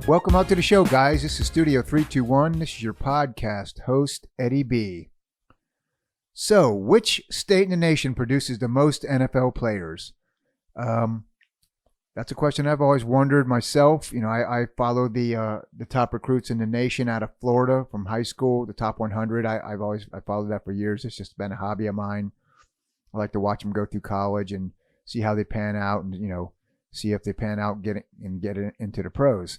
Welcome out to the show, guys. This is Studio 321. This is your podcast host, Eddie B. So, which state in the nation produces the most NFL players? That's a question I've always wondered myself. You know, I follow the top recruits in the nation out of Florida from high school, the top 100. I followed that for years. It's just been a hobby of mine. I like to watch them go through college and see how they pan out, and see if they pan out, get it into the pros.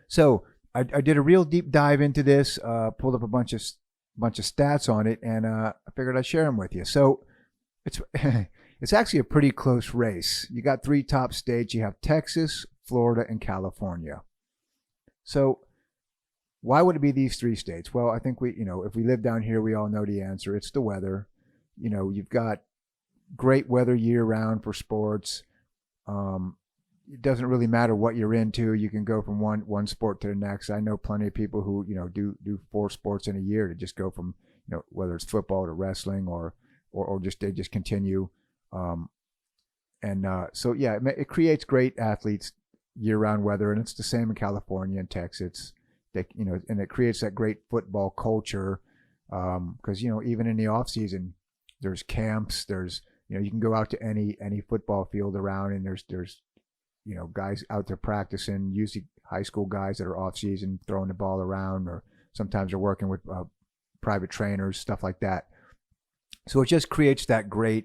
So I did a real deep dive into this, pulled up a bunch of stats on it, and I figured I'd share them with you. So it's it's actually a pretty close race. You got three top states. You have Texas, Florida, and California. So why would it be these three states? Well, I think if we live down here, we all know the answer. It's the weather. You've got great weather year round for sports. It doesn't really matter what you're into. You can go from one sport to the next. I know plenty of people who do 4 sports in a year, to just go from whether it's football to wrestling or they just continue. It creates great athletes year-round weather, and it's the same in California and Texas. And it creates that great football culture because even in the off season, there's camps. There's you can go out to any football field around, and there's guys out there practicing, usually high school guys that are off season throwing the ball around, or sometimes they're working with private trainers, stuff like that. So it just creates that great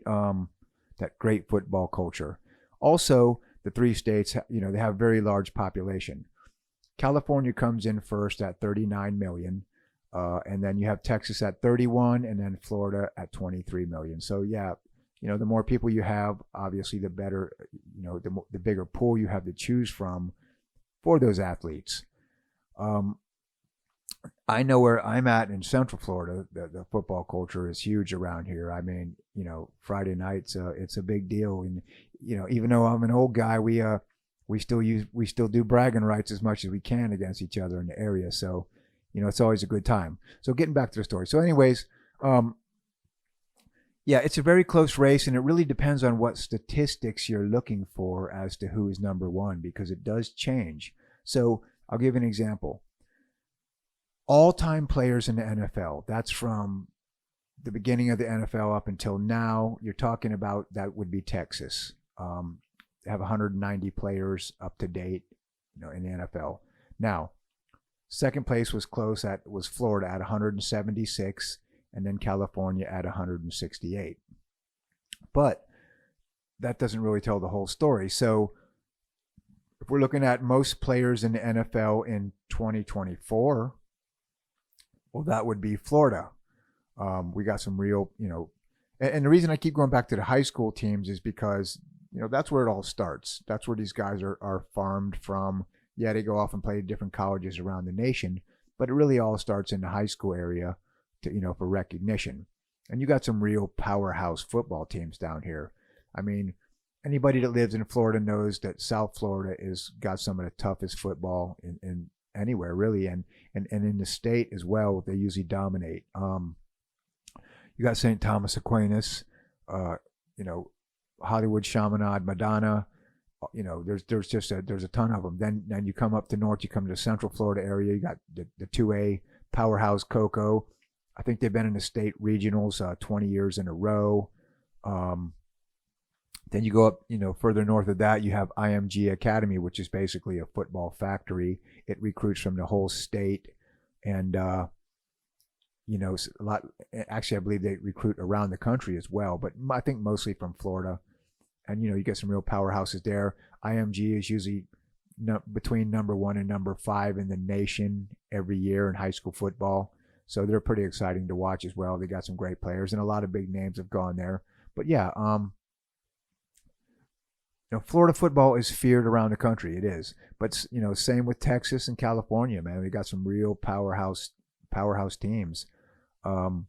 football culture. Also, the three states, they have a very large population. California comes in first at 39 million, and then you have Texas at 31, and then Florida at 23 million. So yeah. The more people you have, obviously, the better, the bigger pool you have to choose from for those athletes. I know where I'm at in Central Florida, the football culture is huge around here. I mean, Friday nights, it's a big deal. And, even though I'm an old guy, we still do bragging rights as much as we can against each other in the area. So, it's always a good time. So getting back to the story. So anyways, yeah, it's a very close race, and it really depends on what statistics you're looking for as to who is number one, because it does change. So I'll give an example. All-time players in the NFL, that's from the beginning of the NFL up until now, you're talking about, that would be Texas. They have 190 players up to date, in the NFL. Now, second place was Florida at 176. And then California at 168. But that doesn't really tell the whole story. So if we're looking at most players in the NFL in 2024, well, that would be Florida. We got some real, and the reason I keep going back to the high school teams is because, that's where it all starts. That's where these guys are farmed from. Yeah, they go off and play different colleges around the nation, but it really all starts in the high school area. For recognition. And you got some real powerhouse football teams down here. I mean, anybody that lives in Florida knows that South Florida is got some of the toughest football in anywhere, really, and in the state as well. They usually dominate. You got St. Thomas Aquinas, Hollywood, Chaminade, Madonna. There's a ton of them. Then you come up to north, you come to the Central Florida area. You got the 2A powerhouse Cocoa. I think they've been in the state regionals 20 years in a row. Then you go up, further north of that, you have IMG Academy, which is basically a football factory. It recruits from the whole state, and a lot. Actually, I believe they recruit around the country as well, but I think mostly from Florida. And you get some real powerhouses there. IMG is usually between number 1 and number 5 in the nation every year in high school football. So they're pretty exciting to watch as well. They got some great players, and a lot of big names have gone there. But yeah, Florida football is feared around the country. It is. But same with Texas and California, man. We got some real powerhouse teams. And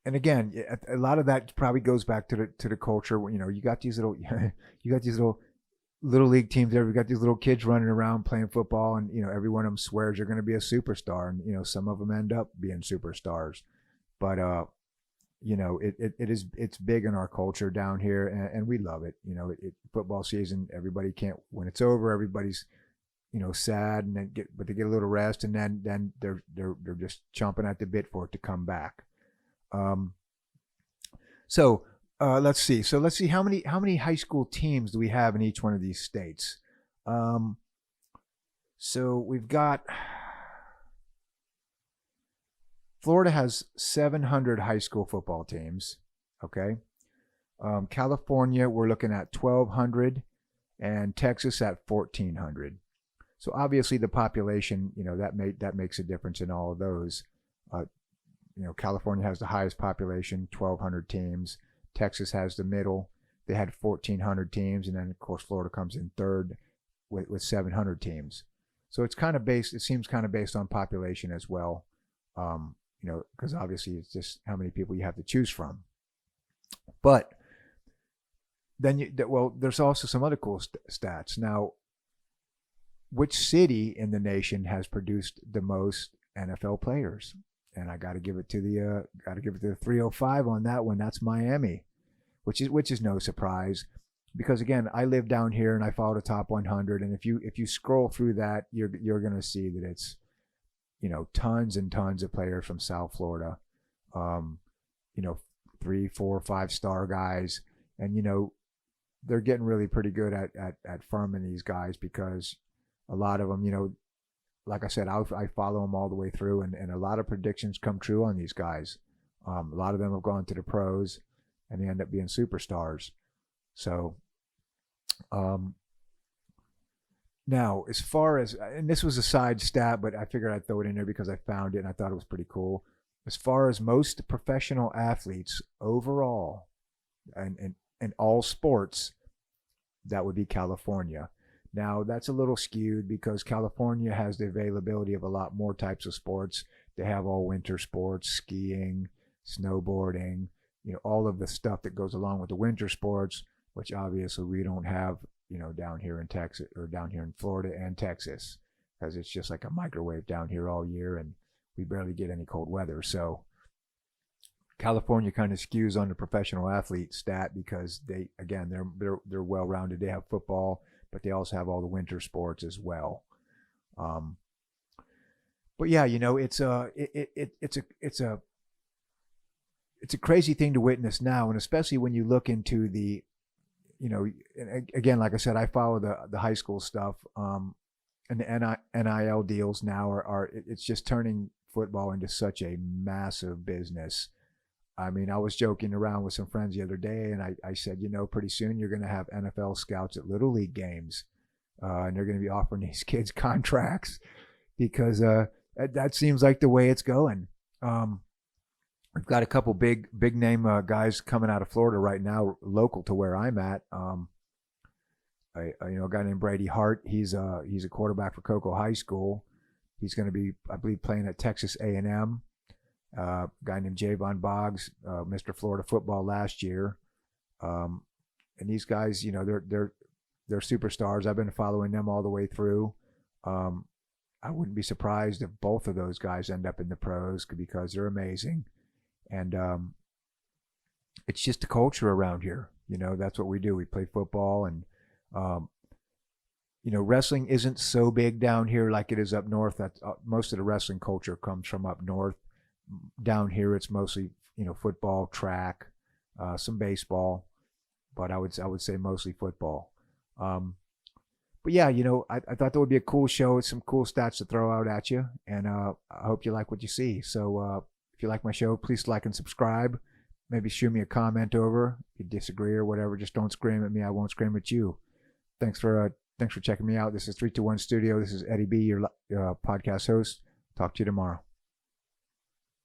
again, a lot of that probably goes back to the culture. You got these little little league teams there. We got these little kids running around playing football, and every one of them swears they're going to be a superstar, and some of them end up being superstars. But it's big in our culture down here, and we love it. Football season, everybody can't, when it's over, everybody's sad, and but they get a little rest, and then they're just chomping at the bit for it to come back. So let's see. So let's see how many high school teams do we have in each one of these states. So we've got Florida has 700 high school football teams. Okay. California, we're looking at 1,200, and Texas at 1,400. So obviously the population, that makes a difference in all of those. California has the highest population, 1,200 teams. Texas has the middle. They had 1,400 teams, and then of course Florida comes in third with 700 teams. So it's kind of based. It seems kind of based on population as well, because obviously it's just how many people you have to choose from. But then, there's also some other cool stats. Now, which city in the nation has produced the most NFL players? And I got to give it to the 305 on that one. That's Miami, which is no surprise, because again, I live down here and I follow the top 100. And if you scroll through that, you're going to see that it's tons and tons of players from South Florida, 3, 4, 5-star guys, and they're getting really pretty good at farming these guys, because a lot of them, like I said, I follow them all the way through, and a lot of predictions come true on these guys. A lot of them have gone to the pros, and they end up being superstars. So, now as far as, and this was a side stat, but I figured I'd throw it in there because I found it and I thought it was pretty cool. As far as most professional athletes overall, and in all sports, that would be California. Now, that's a little skewed because California has the availability of a lot more types of sports. They have all winter sports, skiing, snowboarding, all of the stuff that goes along with the winter sports, which obviously we don't have, down here in Texas, or down here in Florida and Texas, because it's just like a microwave down here all year, and we barely get any cold weather. So California kind of skews on the professional athlete stat because they're well-rounded. They have football, but they also have all the winter sports as well. But yeah, it's a crazy thing to witness now, and especially when you look into the, again, like I said, I follow the high school stuff, and the NIL deals now it's just turning football into such a massive business. I mean, I was joking around with some friends the other day, and I said, pretty soon you're going to have NFL scouts at Little League games, and they're going to be offering these kids contracts, because that seems like the way it's going. We've got a couple big name guys coming out of Florida right now, local to where I'm at. A guy named Brady Hart. He's a quarterback for Cocoa High School. He's going to be, I believe, playing at Texas A&M. Guy named Javon Boggs, Mr. Florida football last year. And these guys, they're superstars. I've been following them all the way through. I wouldn't be surprised if both of those guys end up in the pros, because they're amazing. And it's just a culture around here. That's what we do. We play football, and wrestling isn't so big down here like it is up north. That most of the wrestling culture comes from up north. Down here, it's mostly football, track, some baseball, but I would say mostly football. But yeah, I thought that would be a cool show with some cool stats to throw out at you, and I hope you like what you see. So if you like my show, please like and subscribe. Maybe shoot me a comment over if you disagree or whatever. Just don't scream at me. I won't scream at you. Thanks for checking me out. This is 321 Studio. This is Eddie B, your podcast host. Talk to you tomorrow.